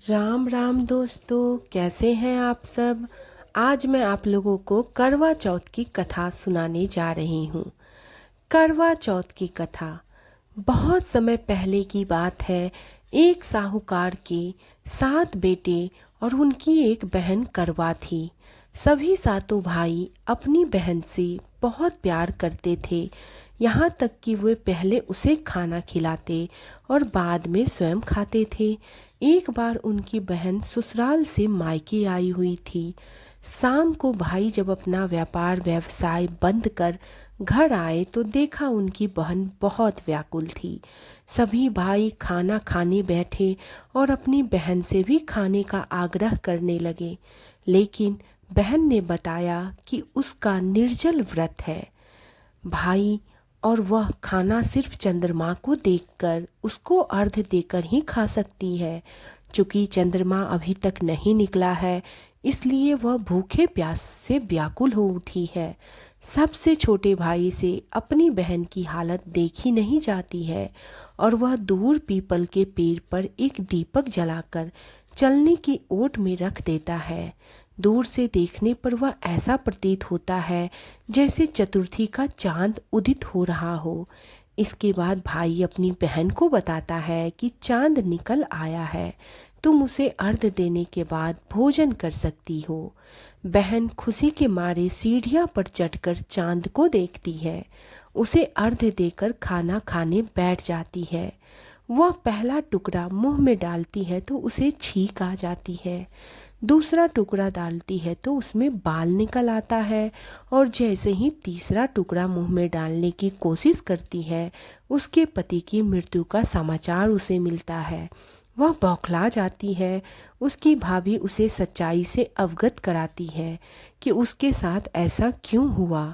राम राम दोस्तों, कैसे हैं आप सब। आज मैं आप लोगों को करवा चौथ की कथा सुनाने जा रही हूँ। करवा चौथ की कथा बहुत समय पहले की बात है। एक साहूकार के 7 बेटे और उनकी एक बहन करवा थी। सभी सातों भाई अपनी बहन से बहुत प्यार करते थे, यहाँ तक कि वे पहले उसे खाना खिलाते और बाद में स्वयं खाते थे। एक बार उनकी बहन ससुराल से मायके आई हुई थी। शाम को भाई जब अपना व्यापार व्यवसाय बंद कर घर आए तो देखा उनकी बहन बहुत व्याकुल थी। सभी भाई खाना खाने बैठे और अपनी बहन से भी खाने का आग्रह करने लगे, लेकिन बहन ने बताया कि उसका निर्जल व्रत है भाई, और वह खाना सिर्फ चंद्रमा को देखकर उसको अर्घ्य देकर ही खा सकती है। चूंकि चंद्रमा अभी तक नहीं निकला है, इसलिए वह भूखे प्यास से व्याकुल हो उठी है। सबसे छोटे भाई से अपनी बहन की हालत देखी नहीं जाती है और वह दूर पीपल के पेड़ पर एक दीपक जलाकर चलने की ओट में रख देता है। दूर से देखने पर वह ऐसा प्रतीत होता है जैसे चतुर्थी का चांद उदित हो रहा हो। इसके बाद भाई अपनी बहन को बताता है कि चांद निकल आया है, तुम उसे अर्घ्य देने के बाद भोजन कर सकती हो। बहन खुशी के मारे सीढ़ियां पर चढ़कर चांद को देखती है, उसे अर्घ्य देकर खाना खाने बैठ जाती है। वह पहला टुकड़ा मुंह में डालती है तो उसे छींक आ जाती है। दूसरा टुकड़ा डालती है तो उसमें बाल निकल आता है, और जैसे ही तीसरा टुकड़ा मुंह में डालने की कोशिश करती है, उसके पति की मृत्यु का समाचार उसे मिलता है। वह बौखला जाती है। उसकी भाभी उसे सच्चाई से अवगत कराती है कि उसके साथ ऐसा क्यों हुआ।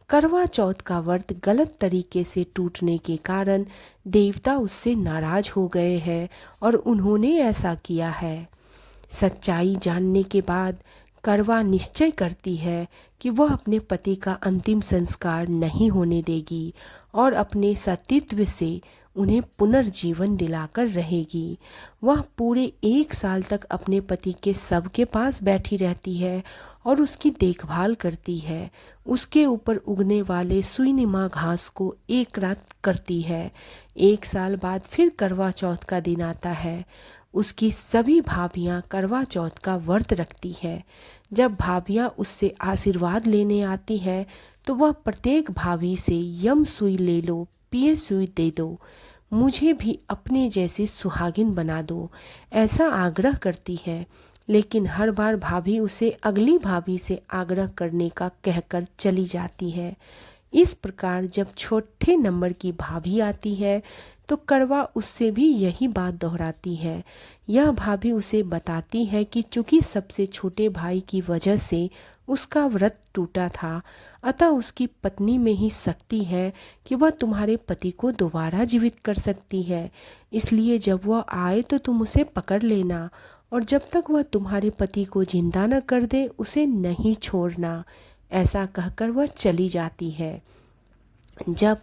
करवा चौथ का व्रत गलत तरीके से टूटने के कारण देवता उससे नाराज हो गए हैं और उन्होंने ऐसा किया है। सच्चाई जानने के बाद करवा निश्चय करती है कि वह अपने पति का अंतिम संस्कार नहीं होने देगी और अपने सतीत्व से उन्हें पुनर्जीवन दिलाकर रहेगी। वह पूरे 1 साल तक अपने पति के शव के पास बैठी रहती है और उसकी देखभाल करती है। उसके ऊपर उगने वाले सुईनुमा घास को एक रात करती है। 1 साल बाद फिर करवा चौथ का दिन आता है। उसकी सभी भाभियां करवा चौथ का व्रत रखती है। जब भाभियां उससे आशीर्वाद लेने आती है तो वह प्रत्येक भाभी से यम सुई ले लो, पिए सुई दे दो, मुझे भी अपने जैसी सुहागिन बना दो, ऐसा आग्रह करती है। लेकिन हर बार भाभी उसे अगली भाभी से आग्रह करने का कहकर चली जाती है। इस प्रकार जब छोटे नंबर की भाभी आती है तो करवा उससे भी यही बात दोहराती है। यह भाभी उसे बताती है कि चूंकि सबसे छोटे भाई की वजह से उसका व्रत टूटा था, अतः उसकी पत्नी में ही शक्ति है कि वह तुम्हारे पति को दोबारा जीवित कर सकती है। इसलिए जब वह आए तो तुम उसे पकड़ लेना, और जब तक वह तुम्हारे पति को जिंदा न कर दे उसे नहीं छोड़ना। ऐसा कहकर वह चली जाती है। जब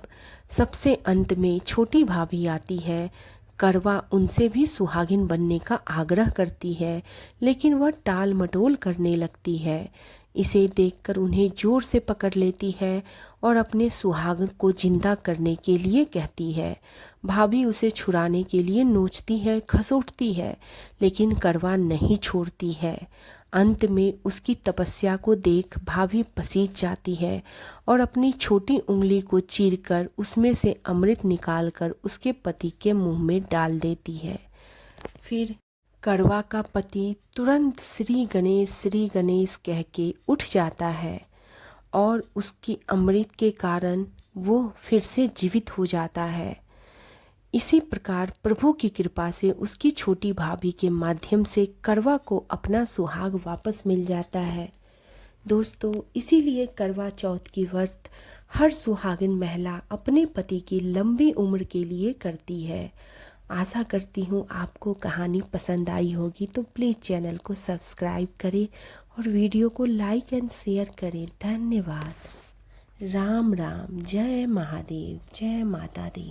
सबसे अंत में छोटी भाभी आती है, करवा उनसे भी सुहागिन बनने का आग्रह करती है, लेकिन वह टाल मटोल करने लगती है। इसे देखकर उन्हें जोर से पकड़ लेती है और अपने सुहागन को जिंदा करने के लिए कहती है। भाभी उसे छुड़ाने के लिए नोचती है, खसोटती है, लेकिन करवा नहीं छोड़ती है। अंत में उसकी तपस्या को देख भाभी पसीज जाती है और अपनी छोटी उंगली को चीरकर उसमें से अमृत निकालकर उसके पति के मुंह में डाल देती है। फिर करवा का पति तुरंत श्री गणेश कह के उठ जाता है और उसकी अमृत के कारण वो फिर से जीवित हो जाता है। इसी प्रकार प्रभु की कृपा से उसकी छोटी भाभी के माध्यम से करवा को अपना सुहाग वापस मिल जाता है। दोस्तों, इसीलिए करवा चौथ की व्रत हर सुहागिन महिला अपने पति की लंबी उम्र के लिए करती है। आशा करती हूँ आपको कहानी पसंद आई होगी, तो प्लीज़ चैनल को सब्सक्राइब करें और वीडियो को लाइक एंड शेयर करें। धन्यवाद। राम राम। जय महादेव। जय माता दी।